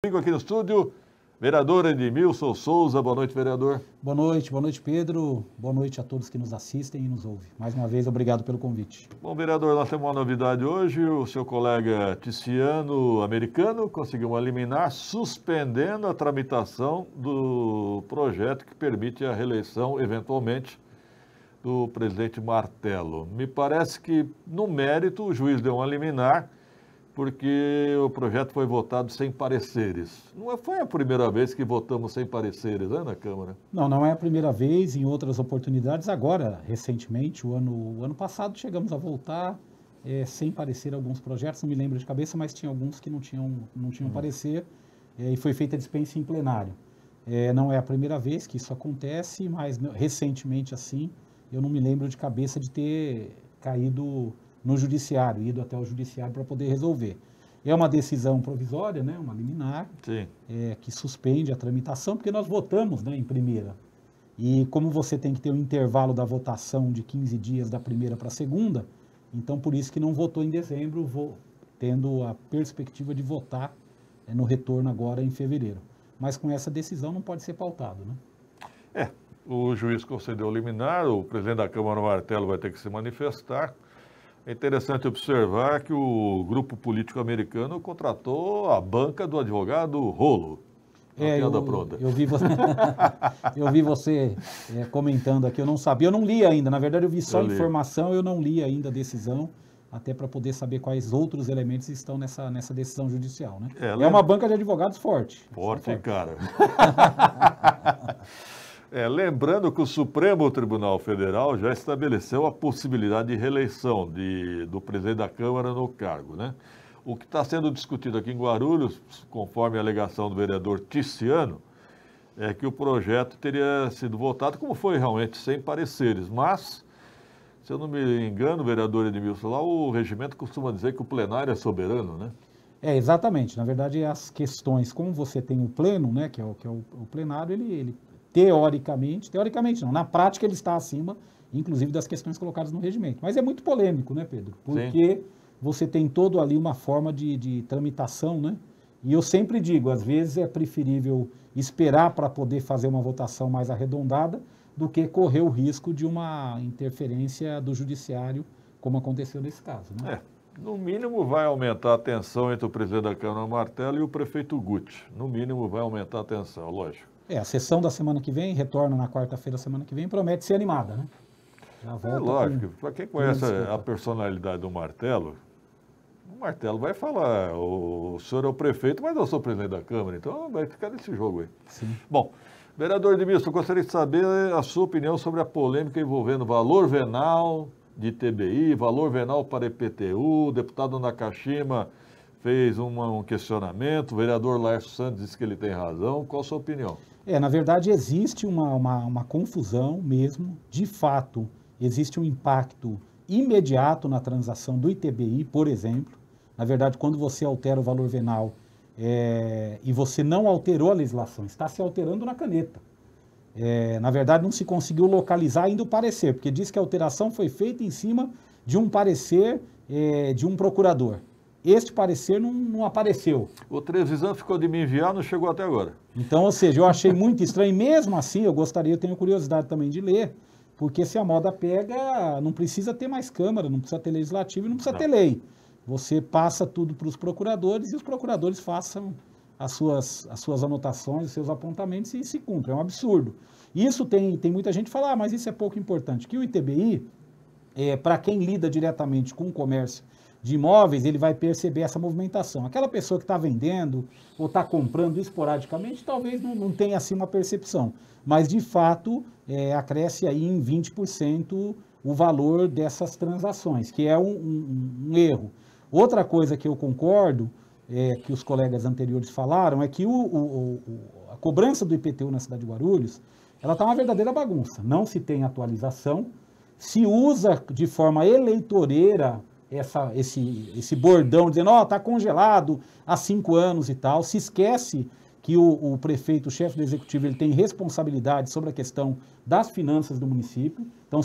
Comigo aqui no estúdio, vereador Edmilson Souza. Boa noite, vereador. Boa noite, Pedro. Boa noite a todos que nos assistem e nos ouvem. Mais uma vez, obrigado pelo convite. Bom, vereador, nós temos uma novidade hoje. O seu colega Ticiano Americano conseguiu uma liminar suspendendo a tramitação do projeto que permite a reeleição, eventualmente, do presidente Martello. Me parece que, no mérito, o juiz deu uma liminar porque o projeto foi votado sem pareceres. Não foi a primeira vez que votamos sem pareceres, né, na Câmara? Não é a primeira vez, em outras oportunidades. Agora, recentemente, o ano passado, chegamos a voltar sem parecer alguns projetos, não me lembro de cabeça, mas tinha alguns que não tinham parecer, e foi feita a dispensa em plenário. Não é a primeira vez que isso acontece, mas recentemente assim, eu não me lembro de cabeça de ter caído no judiciário, ido até o judiciário para poder resolver. É uma decisão provisória, né, uma liminar, que suspende a tramitação, porque nós votamos, né, em primeira. E como você tem que ter um intervalo da votação de 15 dias da primeira para a segunda, então por isso que não votou em dezembro, tendo a perspectiva de votar no retorno agora em fevereiro. Mas com essa decisão não pode ser pautado, né? O juiz concedeu liminar, o presidente da Câmara, Martello, vai ter que se manifestar. É interessante observar que o grupo político americano contratou a banca do advogado Rolo. Eu vi você comentando aqui, eu não sabia, eu não li ainda, na verdade eu vi só informação, eu não li ainda a decisão, até para poder saber quais outros elementos estão nessa decisão judicial, né? É uma banca de advogados forte. Forte, cara. Lembrando que o Supremo Tribunal Federal já estabeleceu a possibilidade de reeleição do presidente da Câmara no cargo, né? O que está sendo discutido aqui em Guarulhos, conforme a alegação do vereador Ticiano, é que o projeto teria sido votado, como foi realmente, sem pareceres. Mas, se eu não me engano, vereador Edmilson, lá o regimento costuma dizer que o plenário é soberano, né? Exatamente. Na verdade, as questões, como você tem o pleno, né, que é o plenário, ele teoricamente não, na prática ele está acima, inclusive das questões colocadas no regimento. Mas é muito polêmico, né, Pedro? Porque você tem todo ali uma forma de tramitação, né? E eu sempre digo, às vezes é preferível esperar para poder fazer uma votação mais arredondada do que correr o risco de uma interferência do judiciário, como aconteceu nesse caso, né? No mínimo vai aumentar a tensão entre o presidente da Câmara, Martello, e o prefeito Guti. No mínimo vai aumentar a tensão, lógico. A sessão da semana que vem, retorna na quarta-feira da semana que vem, promete ser animada, né? Lógico, para quem conhece a personalidade do Martello, o Martello vai falar, o senhor é o prefeito, mas eu sou o presidente da Câmara, então vai ficar nesse jogo aí. Sim. Bom, vereador Edmilson, eu gostaria de saber a sua opinião sobre a polêmica envolvendo valor venal de TBI, valor venal para IPTU. O deputado Nakashima fez um questionamento, o vereador Laércio Santos disse que ele tem razão. Qual a sua opinião? Na verdade, existe uma confusão mesmo. De fato, existe um impacto imediato na transação do ITBI, por exemplo. Na verdade, quando você altera o valor venal e você não alterou a legislação, está se alterando na caneta. Na verdade, não se conseguiu localizar ainda o parecer, porque diz que a alteração foi feita em cima de um parecer de um procurador. Este parecer não apareceu. O Trevisan ficou de me enviar, não chegou até agora. Então, ou seja, eu achei muito estranho. Mesmo assim, eu tenho curiosidade também de ler, porque se a moda pega, não precisa ter mais Câmara, não precisa ter Legislativo e não precisa ter lei. Você passa tudo para os procuradores e os procuradores façam as suas anotações, os seus apontamentos e se cumpram. É um absurdo. Isso tem muita gente que fala, mas isso é pouco importante. Que o ITBI, para quem lida diretamente com o comércio de imóveis, ele vai perceber essa movimentação. Aquela pessoa que está vendendo ou está comprando esporadicamente, talvez não tenha assim uma percepção. Mas, de fato, acresce aí em 20% o valor dessas transações, que é um erro. Outra coisa que eu concordo, que os colegas anteriores falaram, é que a cobrança do IPTU na cidade de Guarulhos, ela está uma verdadeira bagunça. Não se tem atualização, se usa de forma eleitoreira esse bordão dizendo, está congelado há 5 anos e tal, se esquece que o prefeito, o chefe do executivo, ele tem responsabilidade sobre a questão das finanças do município. Então,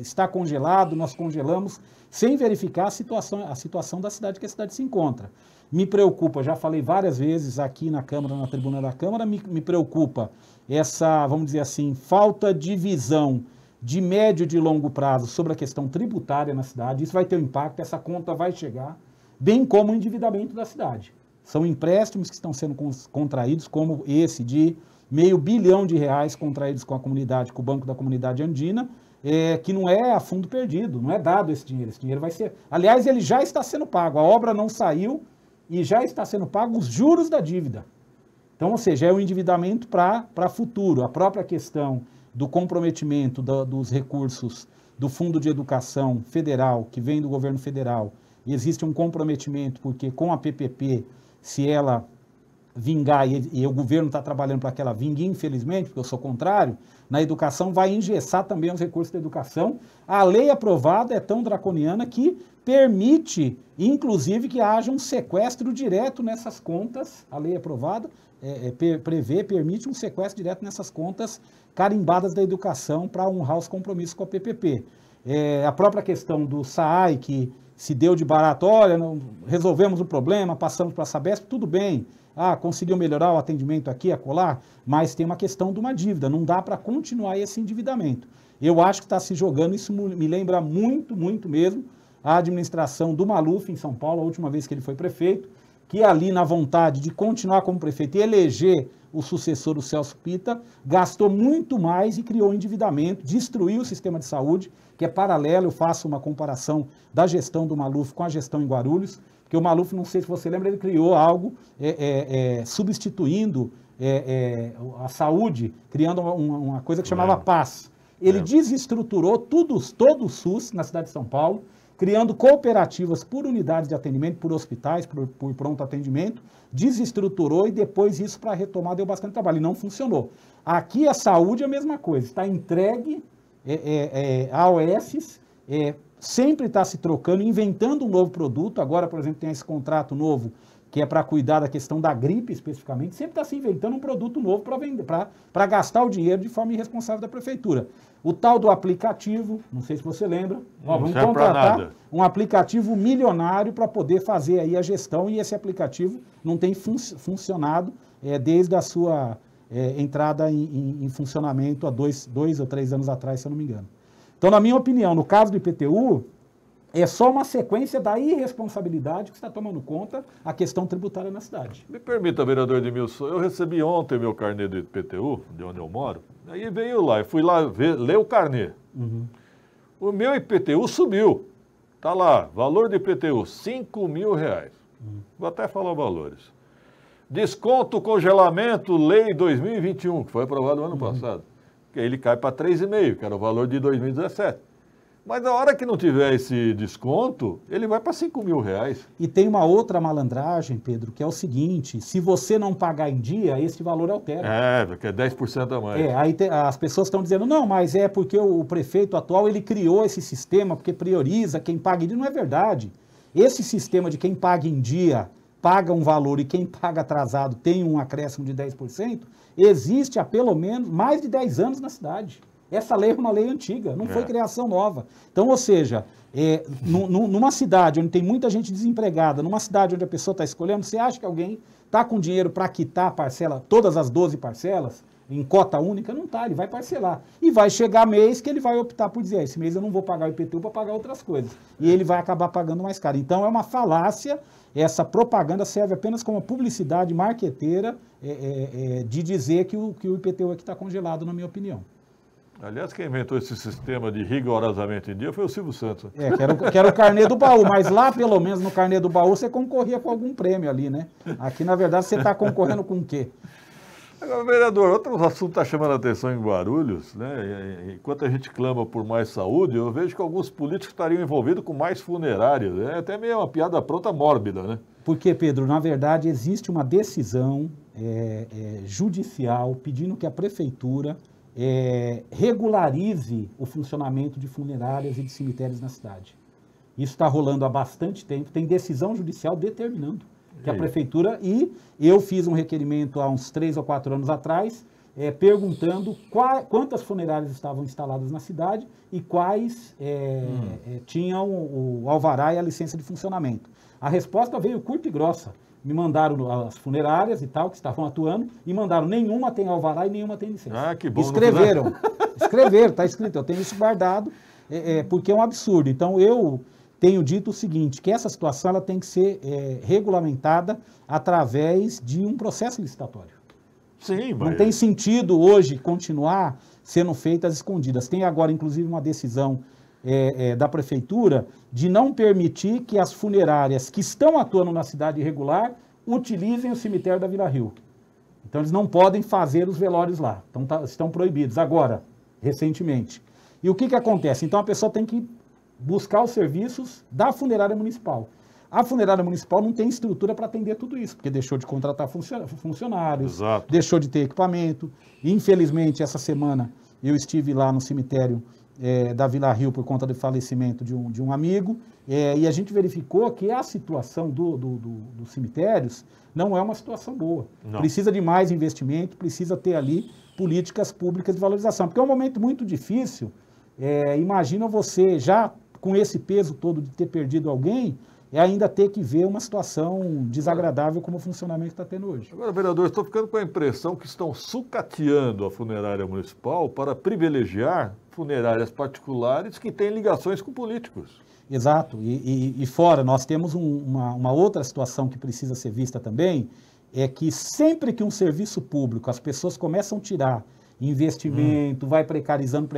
está congelado, nós congelamos, sem verificar a situação da cidade que a cidade se encontra. Me preocupa, já falei várias vezes aqui na Câmara, na tribuna da Câmara, me preocupa essa, vamos dizer assim, falta de visão de médio e de longo prazo sobre a questão tributária na cidade. Isso vai ter um impacto, essa conta vai chegar, bem como o endividamento da cidade. São empréstimos que estão sendo contraídos, como esse de R$500 bilhão contraídos com a comunidade, com o Banco da Comunidade Andina, que não é a fundo perdido, não é dado esse dinheiro vai ser... Aliás, ele já está sendo pago, a obra não saiu e já está sendo pago os juros da dívida. Então, ou seja, é um endividamento para futuro. A própria questão do comprometimento dos recursos do Fundo de Educação Federal, que vem do governo federal, existe um comprometimento, porque com a PPP, se ela vingar, e o governo está trabalhando para que ela vingue, infelizmente, porque eu sou contrário, na educação vai engessar também os recursos da educação. A lei aprovada é tão draconiana que permite, inclusive, que haja um sequestro direto nessas contas. A lei aprovada permite um sequestro direto nessas contas carimbadas da educação para honrar os compromissos com a PPP. A própria questão do SAAI, que se deu de barato, olha, resolvemos o problema, passamos para a Sabesp, tudo bem. Conseguiu melhorar o atendimento aqui, acolá, mas tem uma questão de uma dívida, não dá para continuar esse endividamento. Eu acho que está se jogando, isso me lembra muito, muito mesmo, a administração do Maluf em São Paulo, a última vez que ele foi prefeito, que ali na vontade de continuar como prefeito e eleger o sucessor do Celso Pitta, gastou muito mais e criou endividamento, destruiu o sistema de saúde, que é paralelo, eu faço uma comparação da gestão do Maluf com a gestão em Guarulhos, porque o Maluf, não sei se você lembra, ele criou algo substituindo a saúde, criando uma coisa que chamava PAS. Ele desestruturou todo o SUS na cidade de São Paulo, criando cooperativas por unidades de atendimento, por hospitais, por pronto atendimento, desestruturou e depois isso para retomar deu bastante trabalho e não funcionou. Aqui a saúde é a mesma coisa, está entregue a OS, sempre está se trocando, inventando um novo produto. Agora, por exemplo, tem esse contrato novo que é para cuidar da questão da gripe especificamente, sempre está se inventando um produto novo para vender, para gastar o dinheiro de forma irresponsável da prefeitura. O tal do aplicativo, não sei se você lembra, vamos contratar um aplicativo milionário para poder fazer aí a gestão, e esse aplicativo não tem funcionado desde a sua entrada em funcionamento há 2 ou 3 anos atrás, se eu não me engano. Então, na minha opinião, no caso do IPTU, é só uma sequência da irresponsabilidade que está tomando conta a questão tributária na cidade. Me permita, vereador Edmilson, eu recebi ontem meu carnê do IPTU, de onde eu moro, aí veio lá, eu fui lá ler o carnê. O meu IPTU subiu, está lá, valor do IPTU, R$5.000. Vou até falar valores. Desconto, congelamento, lei 2021, que foi aprovado no ano passado, que ele cai para 3,5, que era o valor de 2017. Mas na hora que não tiver esse desconto, ele vai para R$5.000. E tem uma outra malandragem, Pedro, que é o seguinte: se você não pagar em dia, esse valor altera. Porque é 10% a mais. Aí as pessoas estão dizendo, não, mas é porque o prefeito atual, ele criou esse sistema, porque prioriza quem paga em dia. Não é verdade. Esse sistema de quem paga em dia paga um valor e quem paga atrasado tem um acréscimo de 10%, existe há pelo menos mais de 10 anos na cidade. Essa lei é uma lei antiga, não foi criação nova. Então, ou seja, numa cidade onde tem muita gente desempregada, numa cidade onde a pessoa está escolhendo, você acha que alguém está com dinheiro para quitar a parcela, todas as 12 parcelas, em cota única? Não está, ele vai parcelar. E vai chegar mês que ele vai optar por dizer, esse mês eu não vou pagar o IPTU para pagar outras coisas. E ele vai acabar pagando mais caro. Então, é uma falácia, essa propaganda serve apenas como publicidade marqueteira de dizer que o IPTU aqui está congelado, na minha opinião. Aliás, quem inventou esse sistema de rigorosamente em dia foi o Silvio Santos. Que era o carnê do baú, mas lá, pelo menos, no carnê do baú, você concorria com algum prêmio ali, né? Aqui, na verdade, você está concorrendo com o quê? Agora, vereador, outro assunto está chamando a atenção em Guarulhos, né? Enquanto a gente clama por mais saúde, eu vejo que alguns políticos estariam envolvidos com mais funerárias. É até meio uma piada pronta mórbida, né? Porque, Pedro, na verdade, existe uma decisão judicial pedindo que a prefeitura regularize o funcionamento de funerárias e de cemitérios na cidade. Isso está rolando há bastante tempo, tem decisão judicial determinando que a prefeitura, e eu fiz um requerimento há uns 3 ou 4 anos atrás, perguntando quantas funerárias estavam instaladas na cidade e quais tinham o alvará e a licença de funcionamento. A resposta veio curta e grossa. Me mandaram as funerárias e tal, que estavam atuando, e mandaram, nenhuma tem alvará e nenhuma tem licença. Ah, que bom. Escreveram, está escrito, eu tenho isso guardado, porque é um absurdo. Então, eu tenho dito o seguinte, que essa situação ela tem que ser regulamentada através de um processo licitatório. Sim, mas... Não tem sentido hoje continuar sendo feitas escondidas. Tem agora, inclusive, uma decisão da prefeitura de não permitir que as funerárias que estão atuando na cidade irregular utilizem o cemitério da Vila Rio. Então, eles não podem fazer os velórios lá. Então, estão proibidos agora, recentemente. E o que acontece? Então, a pessoa tem que buscar os serviços da funerária municipal. A funerária municipal não tem estrutura para atender tudo isso, porque deixou de contratar funcionários, Exato. deixou de ter equipamento. Infelizmente, essa semana, eu estive lá no cemitério da Vila Rio por conta do falecimento de um amigo, e a gente verificou que a situação dos cemitérios não é uma situação boa. Não. Precisa de mais investimento, precisa ter ali políticas públicas de valorização, porque é um momento muito difícil. Imagina você já com esse peso todo de ter perdido alguém, ainda ter que ver uma situação desagradável como o funcionamento está tendo hoje. Agora, vereador, estou ficando com a impressão que estão sucateando a funerária municipal para privilegiar funerárias particulares que têm ligações com políticos. Exato. E fora, nós temos uma outra situação que precisa ser vista também, é que sempre que um serviço público, as pessoas começam a tirar investimento, vai precarizando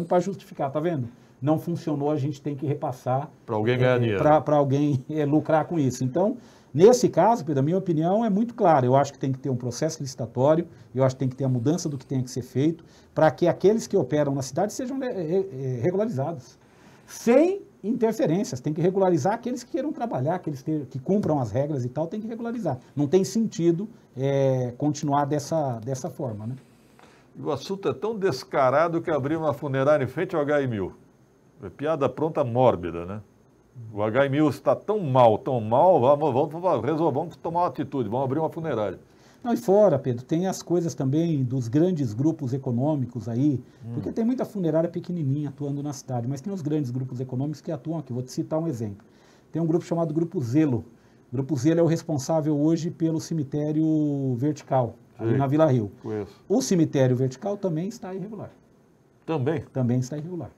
para justificar, tá vendo? Não funcionou, a gente tem que repassar para alguém ganhar dinheiro. Para alguém lucrar com isso. Então, nesse caso, Pedro, a minha opinião é muito clara. Eu acho que tem que ter um processo licitatório, eu acho que tem que ter a mudança do que tem que ser feito, para que aqueles que operam na cidade sejam regularizados. Sem interferências, tem que regularizar aqueles que queiram trabalhar, aqueles que cumpram as regras e tal, tem que regularizar. Não tem sentido continuar dessa forma, né? E o assunto é tão descarado que abriu uma funerária em frente ao HI1000. É piada pronta mórbida, né? O HI1000 está tão mal, vamos tomar uma atitude, vamos abrir uma funerária. Não, e fora, Pedro, tem as coisas também dos grandes grupos econômicos aí, porque tem muita funerária pequenininha atuando na cidade, mas tem os grandes grupos econômicos que atuam aqui. Vou te citar um exemplo. Tem um grupo chamado Grupo Zelo. O Grupo Zelo é o responsável hoje pelo cemitério vertical, ali na Vila Rio. Conheço. O cemitério vertical também está irregular. Também? Também está irregular.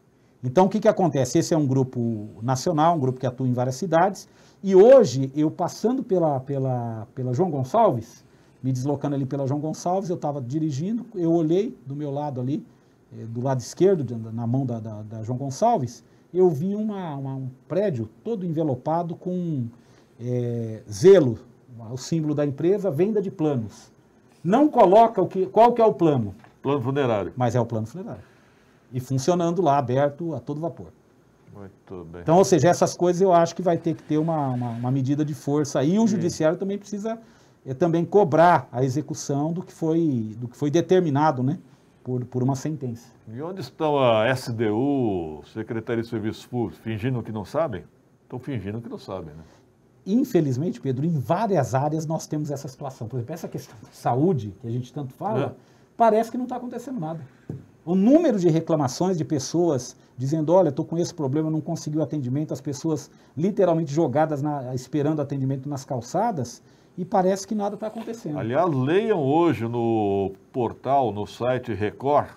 Então, o que acontece? Esse é um grupo nacional, um grupo que atua em várias cidades, e hoje, eu passando pela João Gonçalves, me deslocando ali pela João Gonçalves, eu estava dirigindo, eu olhei do meu lado ali, do lado esquerdo, na mão da João Gonçalves, eu vi um prédio todo envelopado com Zelo, o símbolo da empresa, venda de planos. Não coloca qual que é o plano. Plano funerário. Mas é o plano funerário. E funcionando lá, aberto a todo vapor. Muito bem. Então, ou seja, essas coisas eu acho que vai ter que ter uma medida de força. E o judiciário também precisa também cobrar a execução do que foi determinado, né, por uma sentença. E onde estão a SDU, Secretaria de Serviços Públicos, fingindo que não sabem? Estão fingindo que não sabem, né? Infelizmente, Pedro, em várias áreas nós temos essa situação. Por exemplo, essa questão da saúde, que a gente tanto fala, parece que não está acontecendo nada. O número de reclamações de pessoas dizendo, olha, estou com esse problema, não consegui o atendimento, as pessoas literalmente jogadas esperando atendimento nas calçadas, e parece que nada está acontecendo. Aliás, leiam hoje no portal, no site Record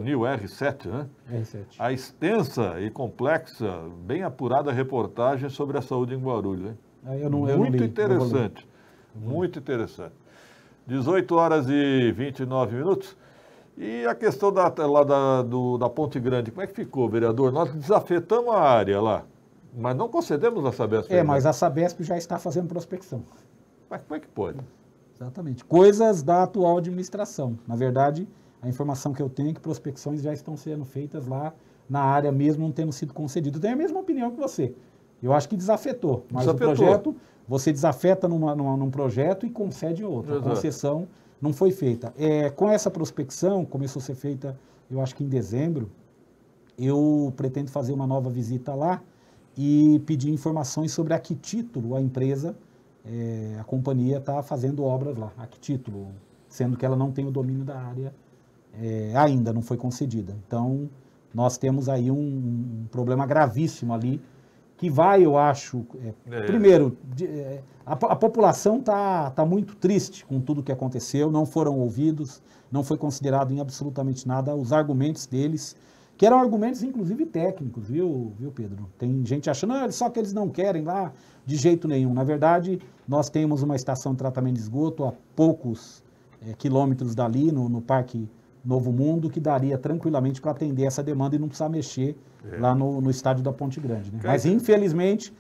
News, R7, né? R7. A extensa e complexa, bem apurada reportagem sobre a saúde em Guarulhos, hein? Muito interessante, muito interessante. 18 horas e 29 minutos. E a questão da Ponte Grande, como é que ficou, vereador? Nós desafetamos a área lá, mas não concedemos a Sabesp. Mas a Sabesp já está fazendo prospecção. Mas como é que pode? Exatamente. Coisas da atual administração. Na verdade, a informação que eu tenho é que prospecções já estão sendo feitas lá na área mesmo, não tendo sido concedido. Eu tenho a mesma opinião que você. Eu acho que desafetou. Mas o projeto, você desafeta num projeto e concede em outro. Exato. A concessão não foi feita. Com essa prospecção, começou a ser feita, eu acho que em dezembro, eu pretendo fazer uma nova visita lá e pedir informações sobre a que título a empresa, a companhia está fazendo obras lá. A que título? sendo que ela não tem o domínio da área ainda, não foi concedida. Então, nós temos aí um problema gravíssimo ali, que vai, eu acho, primeiro, a população está muito triste com tudo que aconteceu, não foram ouvidos, não foi considerado em absolutamente nada os argumentos deles, que eram argumentos, inclusive, técnicos, viu, Pedro? Tem gente achando, só que eles não querem lá, de jeito nenhum. Na verdade, nós temos uma estação de tratamento de esgoto a poucos quilômetros dali, no Parque Novo Mundo, que daria tranquilamente para atender essa demanda e não precisar mexer lá no estádio da Ponte Grande. Né? Mas, infelizmente,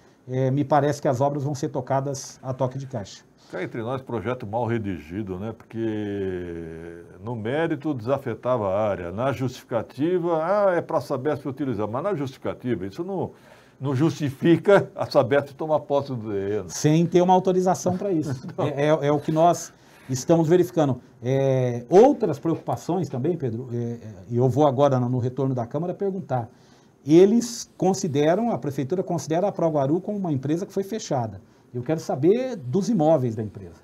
me parece que as obras vão ser tocadas a toque de caixa. Cá entre nós, projeto mal redigido, né? Porque no mérito desafetava a área, na justificativa, é para a Sabesp utilizar, mas na justificativa, isso não justifica a Sabesp tomar posse do terreno. Sem ter uma autorização para isso. É o que nós estamos verificando. Outras preocupações também, Pedro, e eu vou agora no retorno da Câmara perguntar. Eles consideram, a Prefeitura considera a Proguaru como uma empresa que foi fechada. Eu quero saber dos imóveis da empresa.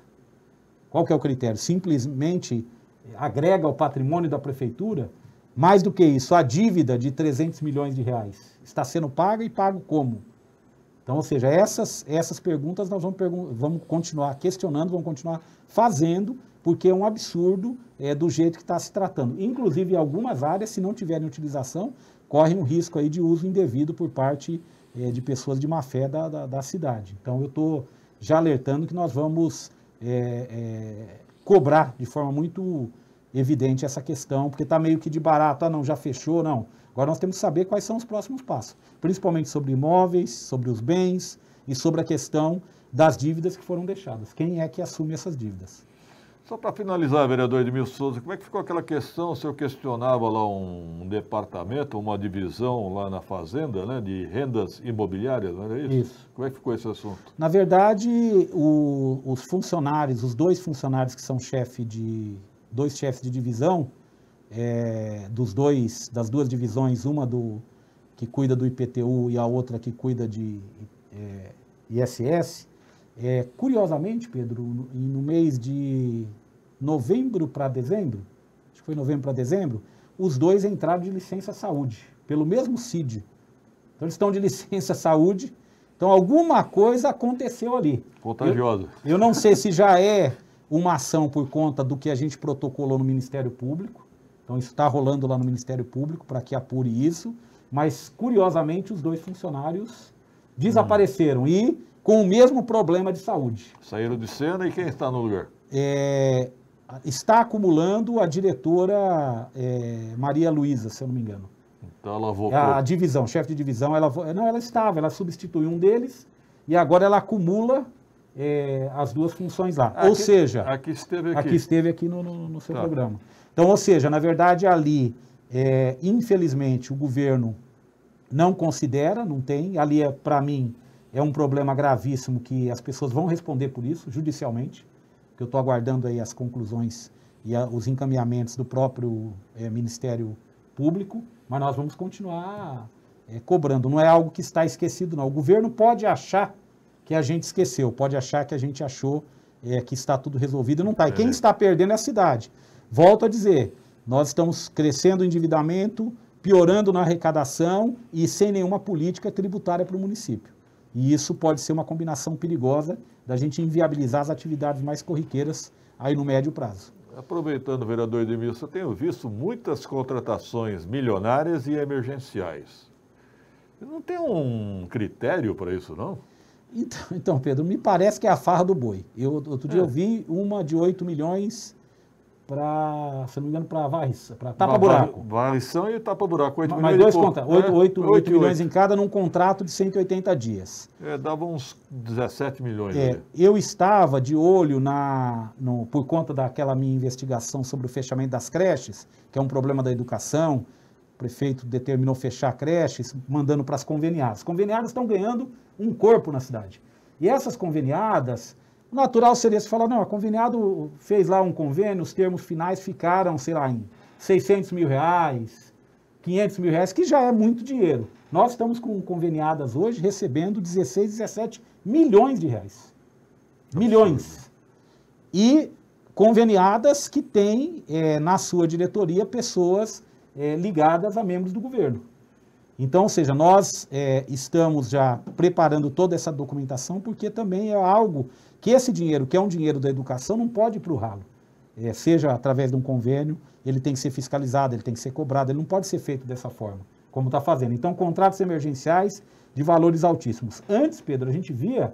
Qual que é o critério? Simplesmente agrega ao patrimônio da Prefeitura? Mais do que isso, a dívida de 300 milhões de reais está sendo paga e pago como? Então, ou seja, essas perguntas nós vamos continuar questionando, vamos continuar fazendo, porque é um absurdo do jeito que está se tratando. Inclusive, algumas áreas, se não tiverem utilização, correm um risco aí de uso indevido por parte de pessoas de má fé da cidade. Então, eu estou já alertando que nós vamos cobrar de forma muito evidente essa questão, porque está meio que de barato, não, já fechou, não. Agora nós temos que saber quais são os próximos passos, principalmente sobre imóveis, sobre os bens e sobre a questão das dívidas que foram deixadas. Quem é que assume essas dívidas? Só para finalizar, vereador Edmilson Souza, como é que ficou aquela questão, o senhor questionava lá um departamento, uma divisão lá na Fazenda, né, de rendas imobiliárias, não era isso? Isso. Como é que ficou esse assunto? Na verdade, os funcionários, os dois funcionários que são dois chefes de divisão, das duas divisões, uma que cuida do IPTU e a outra que cuida de ISS, curiosamente, Pedro, no mês de novembro para dezembro, acho que foi novembro para dezembro, os dois entraram de licença saúde, pelo mesmo CID. Então, eles estão de licença saúde, então alguma coisa aconteceu ali. Contagiosa. Eu não sei se já é uma ação por conta do que a gente protocolou no Ministério Público, então isso está rolando lá no Ministério Público para que apure isso, mas curiosamente os dois funcionários desapareceram e com o mesmo problema de saúde. Saíram de cena e quem está no lugar? Está acumulando a diretora Maria Luísa, se eu não me engano. Então ela voltou. A divisão, chefe de divisão, ela substituiu um deles e agora ela acumula as duas funções lá. Ou seja, aqui esteve aqui. Aqui esteve aqui no seu programa. Então, ou seja, na verdade ali, infelizmente, o governo não considera, não tem, ali para mim, é um problema gravíssimo que as pessoas vão responder por isso, judicialmente, que eu estou aguardando aí as conclusões e os encaminhamentos do próprio Ministério Público, mas nós vamos continuar cobrando. Não é algo que está esquecido, não. O governo pode achar que a gente esqueceu, pode achar que a gente achou que está tudo resolvido, não está. E quem está perdendo é a cidade. Volto a dizer, nós estamos crescendo o endividamento, piorando na arrecadação e sem nenhuma política tributária para o município. E isso pode ser uma combinação perigosa da gente inviabilizar as atividades mais corriqueiras aí no médio prazo. Aproveitando, vereador Edmilson, eu tenho visto muitas contratações milionárias e emergenciais. Não tem um critério para isso, não? Então, Pedro, me parece que é a farra do boi. Outro dia eu vi uma de 8 milhões para, se não me engano, para tapa-buraco. Varrição e tapa-buraco. Mas dois contratos, 8 milhões em cada num contrato de 180 dias. Dava uns 17 milhões. Eu estava de olho por conta daquela minha investigação sobre o fechamento das creches, que é um problema da educação. O prefeito determinou fechar creches, mandando para as conveniadas. As conveniadas estão ganhando um corpo na cidade. E essas conveniadas, o natural seria se falar, não, a conveniado fez lá um convênio, os termos finais ficaram, sei lá, em 600 mil reais, 500 mil reais, que já é muito dinheiro. Nós estamos com conveniadas hoje recebendo 16, 17 milhões de reais. Milhões. E conveniadas que têm na sua diretoria pessoas ligadas a membros do governo. Então, ou seja, nós estamos já preparando toda essa documentação, porque também é algo que esse dinheiro, que é um dinheiro da educação, não pode ir para o ralo. Seja através de um convênio, ele tem que ser fiscalizado, ele tem que ser cobrado, ele não pode ser feito dessa forma, como está fazendo. Então, contratos emergenciais de valores altíssimos. Antes, Pedro, a gente via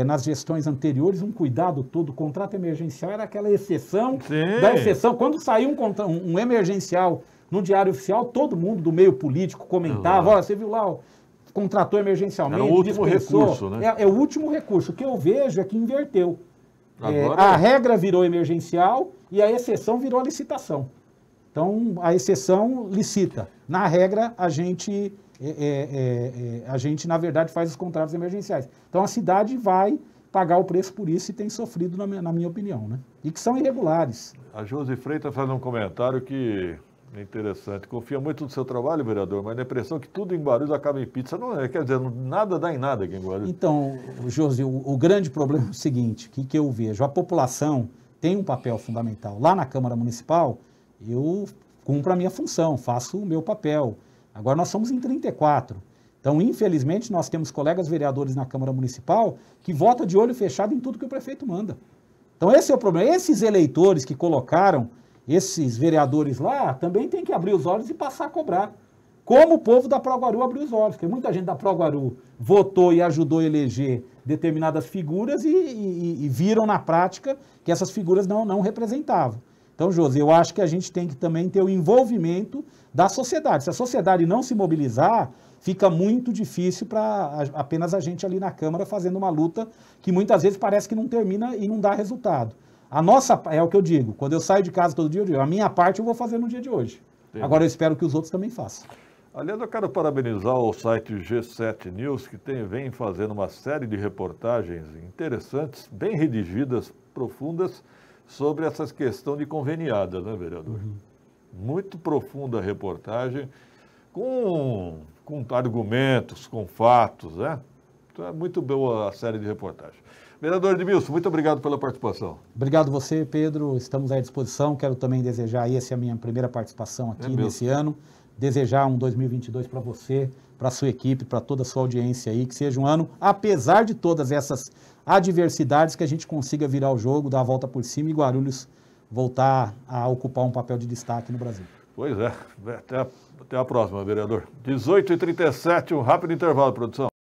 nas gestões anteriores um cuidado todo, o contrato emergencial era aquela exceção da exceção. Quando saiu um emergencial no Diário Oficial, todo mundo do meio político comentava, olha, você viu lá, contratou emergencialmente, era o último recurso, né? É o último recurso. O que eu vejo é que inverteu. A regra virou emergencial e a exceção virou a licitação. Então, a exceção licita. Na regra, a gente, na verdade, faz os contratos emergenciais. Então, a cidade vai pagar o preço por isso e tem sofrido, na minha opinião, né? E que são irregulares. A Josi Freitas faz um comentário que é interessante. Confia muito no seu trabalho, vereador, mas a impressão que tudo em Guarulhos acaba em pizza não é. Quer dizer, nada dá em nada aqui em Guarulhos. Então, Josi, o grande problema é o seguinte, que eu vejo, a população tem um papel fundamental. Lá na Câmara Municipal, eu cumpro a minha função, faço o meu papel. Agora nós somos em 34. Então, infelizmente, nós temos colegas vereadores na Câmara Municipal que votam de olho fechado em tudo que o prefeito manda. Então, esse é o problema. Esses eleitores que colocaram esses vereadores lá também tem que abrir os olhos e passar a cobrar. Como o povo da Proguaru abriu os olhos, porque muita gente da Proguaru votou e ajudou a eleger determinadas figuras e viram na prática que essas figuras não representavam. Então, Josi, eu acho que a gente tem que também ter o envolvimento da sociedade. Se a sociedade não se mobilizar, fica muito difícil para apenas a gente ali na Câmara fazendo uma luta que muitas vezes parece que não termina e não dá resultado. A nossa, é o que eu digo, quando eu saio de casa todo dia, eu digo, a minha parte eu vou fazer no dia de hoje. Entendi. Agora eu espero que os outros também façam. Aliás, eu quero parabenizar o site G7 News, que vem fazendo uma série de reportagens interessantes, bem redigidas, profundas, sobre essa questão de conveniadas, né, vereador? Muito profunda a reportagem, com argumentos, com fatos, né? Então é muito boa a série de reportagens. Vereador Edmilson, muito obrigado pela participação. Obrigado você, Pedro. Estamos à disposição. Quero também desejar, essa é a minha primeira participação aqui nesse ano, desejar um 2022 para você, para a sua equipe, para toda a sua audiência aí, que seja um ano, apesar de todas essas adversidades, que a gente consiga virar o jogo, dar a volta por cima e Guarulhos voltar a ocupar um papel de destaque no Brasil. Pois é. Até a próxima, vereador. 18h37, um rápido intervalo, produção.